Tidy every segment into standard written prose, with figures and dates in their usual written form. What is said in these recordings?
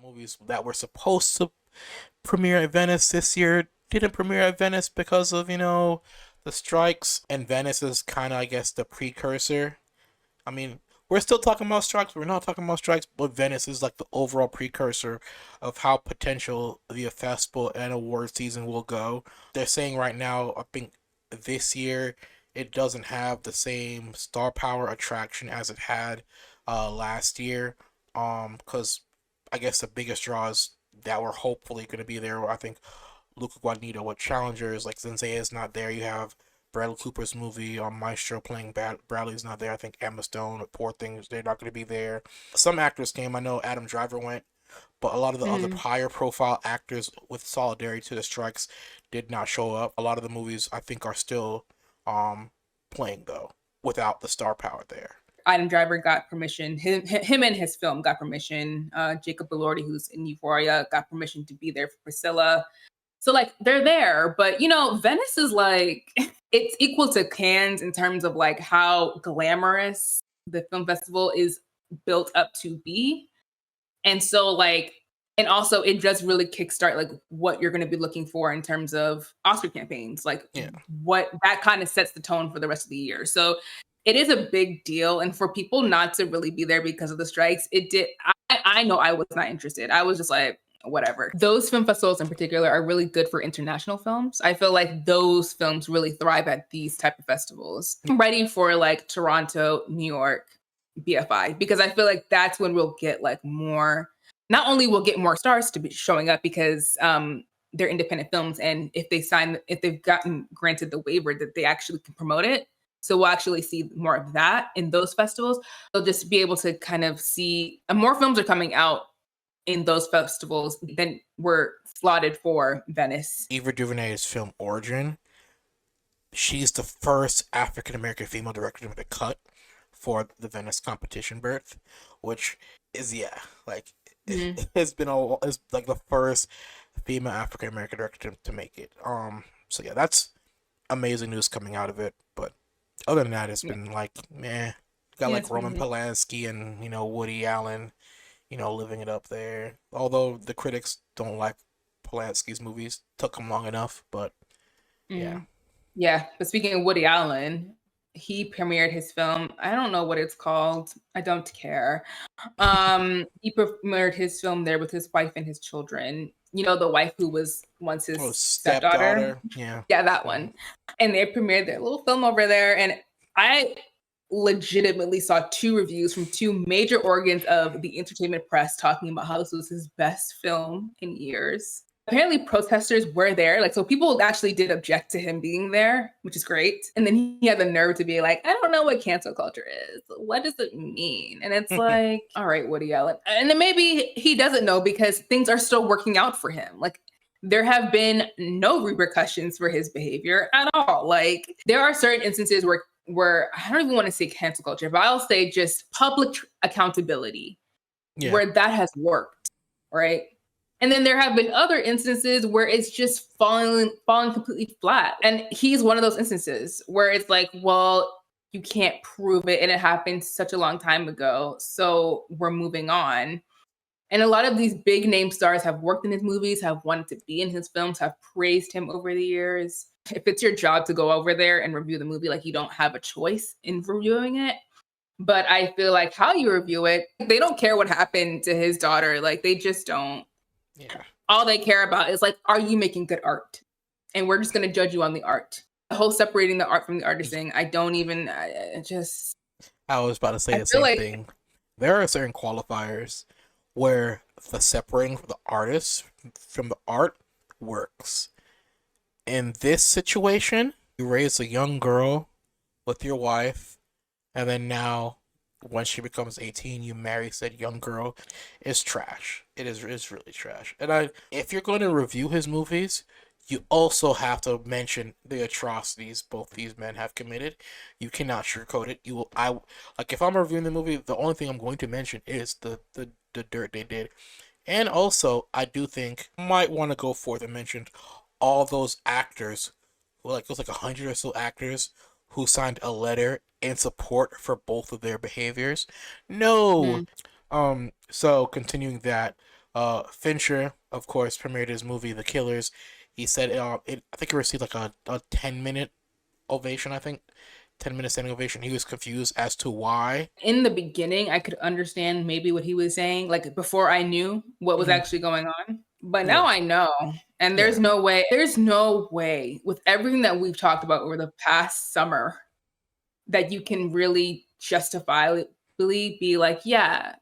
movies that were supposed to premiere at Venice this year didn't premiere at Venice because of, the strikes. And Venice is kind of, I guess, the precursor. I mean, we're still talking about strikes. We're not talking about strikes, but Venice is like the overall precursor of how potential the festival and award season will go. They're saying right now, I think this year it doesn't have the same star power attraction as it had last year. Because I guess the biggest draws that were hopefully going to be there were, I think, Luca Guadagnino with challengers. Like Zendaya is not there. You have Bradley Cooper's movie on Maestro playing Bradley's not there. I think Emma Stone, Poor Things, they're not going to be there. Some actors came. I know Adam Driver went, but a lot of the other Mm. higher profile actors with solidarity to the strikes did not show up. A lot of the movies I think are still playing though without the star power there. Adam Driver got permission. Him and his film got permission. Jacob Elordi, who's in Euphoria, got permission to be there for Priscilla. So like they're there, but Venice is like it's equal to Cannes in terms of like how glamorous the film festival is built up to be. And so like and also it does really kickstart like what you're going to be looking for in terms of Oscar campaigns, like Yeah. what that kind of sets the tone for the rest of the year. So it is a big deal, and for people not to really be there because of the strikes, it did. I know I was not interested. I was just like, whatever. Those film festivals in particular are really good for international films. I feel like those films really thrive at these type of festivals. I'm ready for like Toronto, New York, BFI, because I feel like that's when we'll get like more. Not only we'll get more stars to be showing up because they're independent films, and if they've gotten granted the waiver that they actually can promote it. So we'll actually see more of that in those festivals. They'll just be able to kind of see more films are coming out in those festivals than were slotted for Venice. Ava DuVernay's film Origin, she's the first African American female director to make a cut for the Venice competition berth, which is like Mm-hmm. it's like the first female African American director to make it. So yeah, that's amazing news coming out of it. But other than that, it's Yeah. been like meh. Got Yeah, like it's Roman crazy. Polanski and Woody Allen, living it up there. Although the critics don't like Polanski's movies, took him long enough. But yeah, Mm. Yeah, but speaking of Woody Allen, he premiered his film. I don't know what it's called. I don't care. He premiered his film there with his wife and his children. You know, the wife who was once oh his stepdaughter. stepdaughter, yeah. Yeah, that one. And they premiered their little film over there. And I legitimately saw two reviews from two major organs of the entertainment press talking about how this was his best film in years. Apparently, protesters were there. Like, so people actually did object to him being there, which is great. And then he had the nerve to be like, I don't know what cancel culture is. What does it mean? And it's like, all right, Woody Allen. And then maybe he doesn't know because things are still working out for him. Like, there have been no repercussions for his behavior at all. Like, there are certain instances where I don't even want to say cancel culture, but I'll say just public accountability Yeah. where that has worked, right? And then there have been other instances where it's just falling completely flat. And he's one of those instances where it's like, well, you can't prove it and it happened such a long time ago, so we're moving on. And a lot of these big name stars have worked in his movies, have wanted to be in his films, have praised him over the years. If it's your job to go over there and review the movie, like you don't have a choice in reviewing it. But I feel like how you review it, they don't care what happened to his daughter. Like they just don't. Yeah. All they care about is like, are you making good art? And we're just going to judge you on the art. The whole separating the art from the artist thing, I don't even, I just. I was about to say I the feel same like thing. There are certain qualifiers where the separating the artist from the art works. In this situation, you raise a young girl with your wife, and then now, when she becomes 18, you marry said young girl. It's trash. It's really trash. And if you're going to review his movies, you also have to mention the atrocities both these men have committed. You cannot sugarcoat it. Like if I'm reviewing the movie, the only thing I'm going to mention is the dirt they did. And also, I do think I might want to go forth and mention all those actors, like it was like 100 or so actors who signed a letter in support for both of their behaviors. No. mm, So continuing that, Fincher, of course, premiered his movie The Killers. He said I think it received like a 10-minute ovation. I think 10 minute standing ovation. He was confused as to why. In the beginning, I could understand maybe what he was saying, like before I knew what was Hmm. actually going on. But now Yeah, I know. And yeah, there's no way with everything that we've talked about over the past summer that you can really justifiably be like, yeah,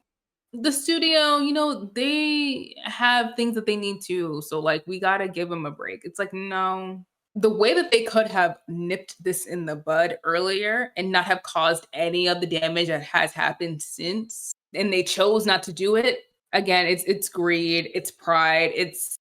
the studio, they have things that they need to. So, like, we got to give them a break. It's like, no. The way that they could have nipped this in the bud earlier and not have caused any of the damage that has happened since, and they chose not to do it. Again, it's greed, it's pride, it's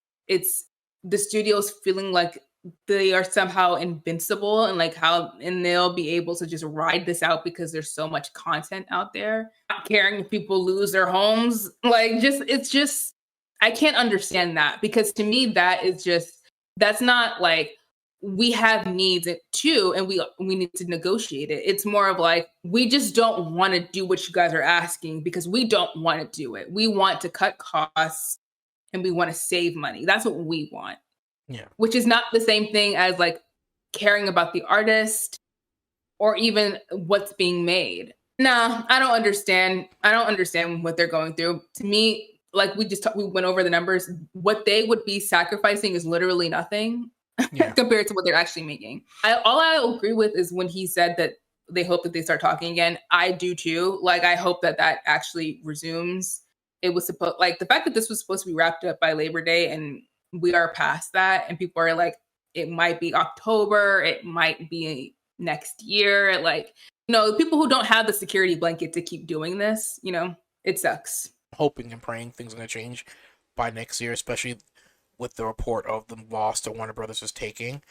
the studios feeling like they are somehow invincible and like how and they'll be able to just ride this out because there's so much content out there. Not caring if people lose their homes. Like it's just I can't understand that because to me that's not like we have needs too and we need to negotiate it. It's more of like we just don't want to do what you guys are asking because we don't want to do it. We want to cut costs and we want to save money. That's what we want, yeah. which is not the same thing as like caring about the artist or even what's being made. Nah, I don't understand. I don't understand what they're going through. To me, like we went over the numbers, what they would be sacrificing is literally nothing Yeah. compared to what they're actually making. All I agree with is when he said that they hope that they start talking again. I do too. Like I hope that that actually resumes. It was supposed like the fact that this was supposed to be wrapped up by Labor Day and we are past that and people are like it might be October, it might be next year. Like, people who don't have the security blanket to keep doing this, it sucks. Hoping and praying things are gonna change by next year, especially with the report of the loss that Warner Brothers is taking.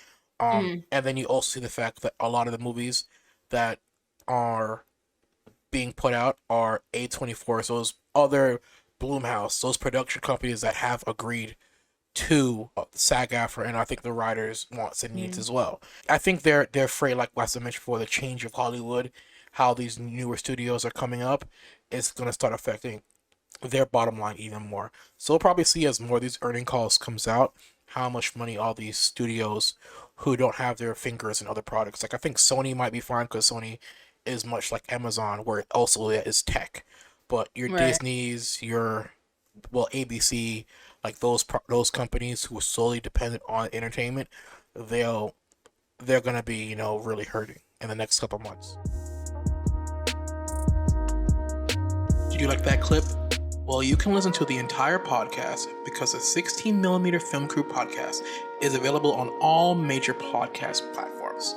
Mm. And then you also see the fact that a lot of the movies that are being put out are A24, so those other Bloomhouse, those production companies that have agreed to SAG-AFTRA, and I think the writers' wants and needs Mm. as well. I think they're afraid, like I mentioned before, the change of Hollywood, how these newer studios are coming up, is going to start affecting their bottom line even more. So we'll probably see as more of these earning calls comes out, how much money all these studios who don't have their fingers in other products. Like I think Sony might be fine because Sony is much like Amazon, where it also is tech. But your Right. Disney's, your ABC, like those companies who are solely dependent on entertainment, they'll they're gonna be really hurting in the next couple months. Did you like that clip? Well, you can listen to the entire podcast because the 16mm Film Crew podcast is available on all major podcast platforms.